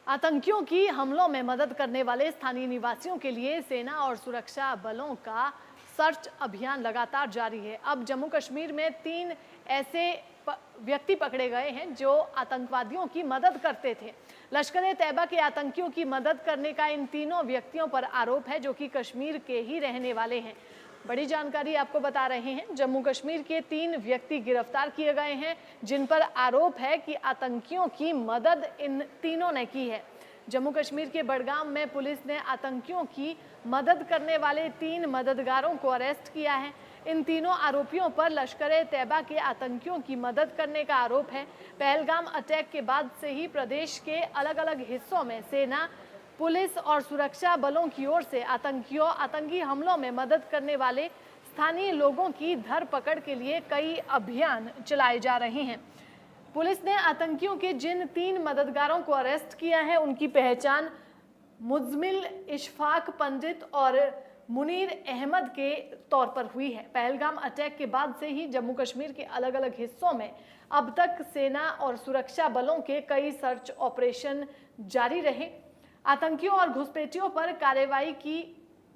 आतंकियों की हमलों में मदद करने वाले स्थानीय निवासियों के लिए सेना और सुरक्षा बलों का सर्च अभियान लगातार जारी है। अब जम्मू कश्मीर में 3 ऐसे व्यक्ति पकड़े गए हैं जो आतंकवादियों की मदद करते थे। लश्कर-ए-तैयबा के आतंकियों की मदद करने का इन तीनों व्यक्तियों पर आरोप है, जो कि कश्मीर के ही रहने वाले हैं। बड़ी जानकारी आपको बता रहे हैं। जम्मू कश्मीर के 3 व्यक्ति गिरफ्तार किए गए हैं, जिन पर आरोप है कि आतंकियों की मदद इन तीनों ने की है। जम्मू कश्मीर के बडगाम में पुलिस ने आतंकियों की मदद करने वाले 3 मददगारों को अरेस्ट किया है। इन तीनों आरोपियों पर लश्कर-ए-तैयबा के आतंकियों की मदद करने का आरोप है। पहलगाम अटैक के बाद से ही प्रदेश के अलग-अलग हिस्सों में सेना, पुलिस और सुरक्षा बलों की ओर से आतंकी हमलों में मदद करने वाले स्थानीय लोगों की धरपकड़ के लिए कई अभियान चलाए जा रहे हैं। पुलिस ने आतंकियों के जिन 3 मददगारों को अरेस्ट किया है, उनकी पहचान मुजमिल इशफाक पंडित और मुनीर अहमद के तौर पर हुई है। पहलगाम अटैक के बाद से ही जम्मू कश्मीर के अलग-अलग हिस्सों में अब तक सेना और सुरक्षा बलों के कई सर्च ऑपरेशन जारी रहे। आतंकियों और घुसपैठियों पर कार्रवाई की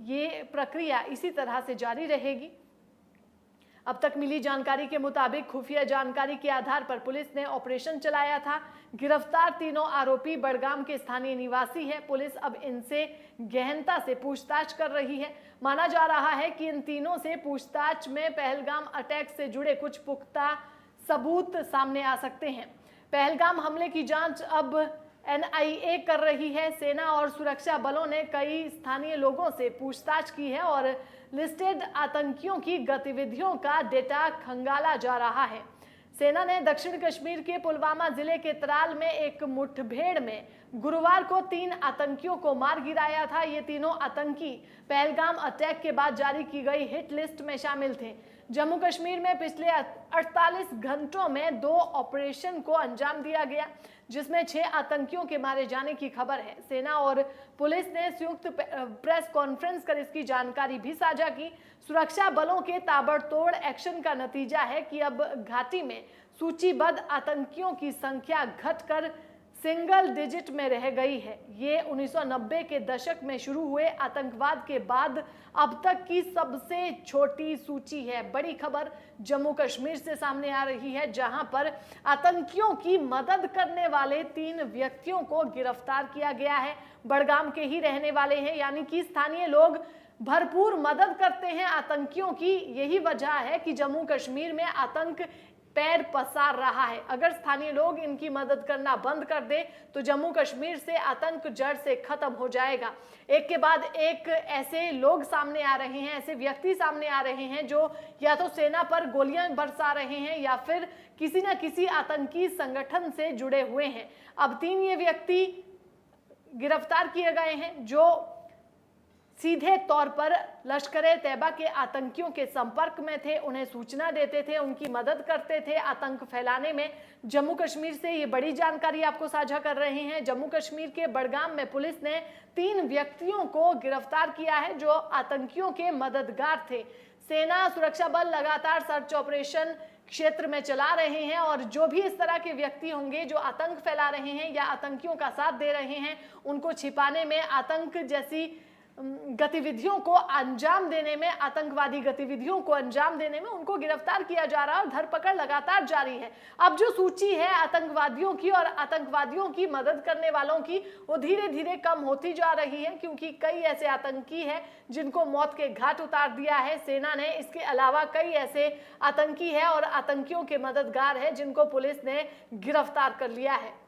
ये प्रक्रिया इसी तरह से जारी रहेगी। अब तक मिली जानकारी के मुताबिक खुफिया जानकारी के आधार पर पुलिस ने ऑपरेशन चलाया था। गिरफ्तार तीनों आरोपी बडगाम के स्थानीय निवासी हैं। पुलिस अब इनसे गहनता से पूछताछ कर रही है। माना जा रहा है कि इन तीनों से पूछताछ में पहलगाम अटैक से जुड़े कुछ पुख्ता सबूत सामने आ सकते हैं। पहलगाम हमले की जांच अब NIA कर रही है। सेना और सुरक्षा बलों ने कई स्थानीय लोगों से पूछताछ की है और लिस्टेड आतंकियों की गतिविधियों का डेटा खंगाला जा रहा है। सेना ने दक्षिण कश्मीर के पुलवामा जिले के त्राल में एक मुठभेड़ में गुरुवार को 3 आतंकियों को मार गिराया था। ये तीनों आतंकी पहलगाम अटैक के बाद जारी की गई हिट लिस्ट में शामिल थे। जम्मू कश्मीर में पिछले 48 घंटों में 2 ऑपरेशन को अंजाम दिया गया, जिसमें 6 आतंकियों के मारे जाने की खबर है। सेना और पुलिस ने संयुक्त प्रेस कॉन्फ्रेंस कर इसकी जानकारी भी साझा की। सुरक्षा बलों के ताबड़तोड़ एक्शन का नतीजा है कि अब घाटी में सूचीबद्ध आतंकियों की संख्या घटकर सिंगल डिजिट में रह गई है। ये 1990 के दशक में शुरू हुए आतंकवाद के बाद अब तक की सबसे छोटी सूची है। बड़ी खबर जम्मू कश्मीर से सामने आ रही है, जहां पर आतंकियों की मदद करने वाले 3 व्यक्तियों को गिरफ्तार किया गया है। बडगाम के ही रहने वाले हैं, यानी कि स्थानीय लोग भरपूर मदद करते हैं आतंकियों की। यही वजह है कि जम्मू कश्मीर में आतंक पैर पसार रहा है। अगर स्थानीय लोग इनकी मदद करना बंद कर दे तो जम्मू कश्मीर से आतंक जड़ से खत्म हो जाएगा। एक के बाद एक ऐसे लोग सामने आ रहे हैं, ऐसे व्यक्ति सामने आ रहे हैं जो या तो सेना पर गोलियां बरसा रहे हैं या फिर किसी न किसी आतंकी संगठन से जुड़े हुए हैं। अब 3 ये व्यक्ति गिरफ्तार किए गए हैं जो सीधे तौर पर लश्कर-ए-तैयबा के आतंकियों के संपर्क में थे, उन्हें सूचना देते थे, उनकी मदद करते थे आतंक फैलाने में। जम्मू कश्मीर से ये बड़ी जानकारी आपको साझा कर रहे हैं। जम्मू कश्मीर के बडगाम में पुलिस ने 3 व्यक्तियों को गिरफ्तार किया है जो आतंकियों के मददगार थे। सेना, सुरक्षा बल लगातार सर्च ऑपरेशन क्षेत्र में चला रहे हैं और जो भी इस तरह के व्यक्ति होंगे जो आतंक फैला रहे हैं या आतंकियों का साथ दे रहे हैं, उनको छिपाने में, आतंक जैसी गतिविधियों को अंजाम देने में, आतंकवादी गतिविधियों को अंजाम देने में उनको गिरफ्तार किया जा रहा है और धरपकड़ लगातार जारी है। अब जो सूची है आतंकवादियों की और आतंकवादियों की मदद करने वालों की, वो धीरे धीरे कम होती जा रही है, क्योंकि कई ऐसे आतंकी हैं जिनको मौत के घाट उतार दिया है सेना ने। इसके अलावा कई ऐसे आतंकी है और आतंकियों के मददगार है जिनको पुलिस ने गिरफ्तार कर लिया है।